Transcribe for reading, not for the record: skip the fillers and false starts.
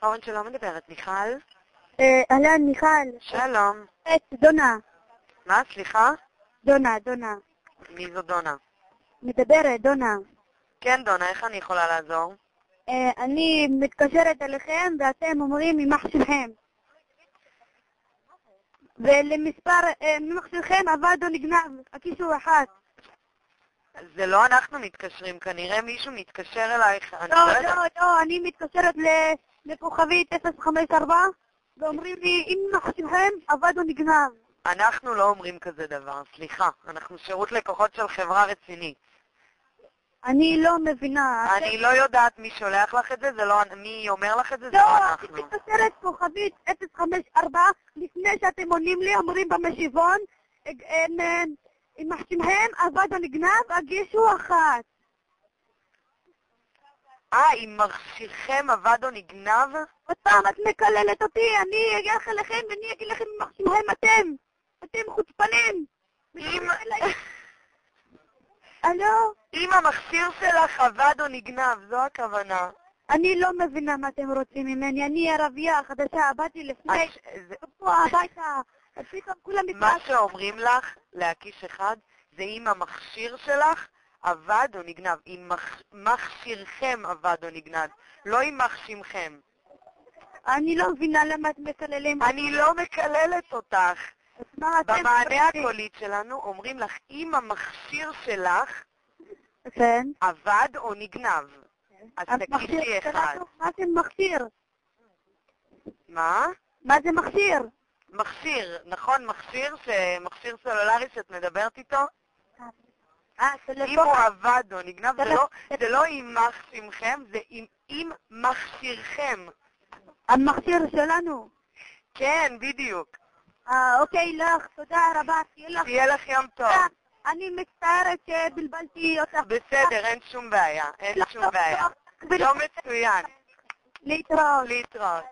אורן שלום מדברת, מיכל? אהלן, מיכל. שלום. דונה. מה, סליחה? דונה. מי זו דונה? מדברת, דונה. כן, דונה, איך אני יכולה לעזור? אני מתקשרת אליכם ואתם אומרים ממח שלכם. ולמספר ממח שלכם עבד או נגנב, הקישור אחת. זה לא אנחנו מתקשרים, כנראה מישהו מתקשר אלייך. לא, אני מתקשרת לכוכבית 054 ואומרים לי אם ממח שלכם עבד או נגנב. אנחנו לא אומרים כזה דבר, סליחה. אנחנו שירות לקוחות של חברה רצינית. אני לא מבינה. אני לא יודעת מי שולח לך את זה, מי אומר לך את זה, זה לא, לא אני אנחנו. מתקשרת כוכבית 054 לפני שאתם עונים לי, אומרים במשיבון אם מחשמהם עבד או נגנב, הגישו אחת. אם מכשירכם עבד או נגנב? עוד פעם, את מקללת אותי, אני אגח אליכם ואני אגיד לכם אם מחשמהם אתם חוצפנים. הלו? אם המכשיר שלך עבד או נגנב, זו הכוונה. אני לא מבינה מה אתם רוצים ממני, אני ערבייה חדשה, באתי לפני שבוע הביתה, פתאום כולם מה שאומרים לך להקיש אחד זה אם המכשיר שלך עבד או נגנב, אם מכשירכם עבד או נגנב, לא אם מחשימכם. אני לא מבינה למה את מקללים. אני לא מקללת אותך. במענה הקולית שלנו אומרים לך אם המכשיר שלך עבד או נגנב. אז תקישי אחד. מה זה מכשיר? מה? מה זה מכשיר? מכשיר, נכון, מכשיר סלולרי שאת מדברת איתו? אם הוא עבד או נגנב, זה לא אם מחשימכם, זה אם מכשירכם. המכשיר שלנו? כן, בדיוק. אוקיי, לך, תודה רבה. תהיה לך יום טוב. אני מצטערת שבלבלתי אותך. בסדר, אין שום בעיה, אין שום בעיה. יום מצוין. להתראות. להתראות.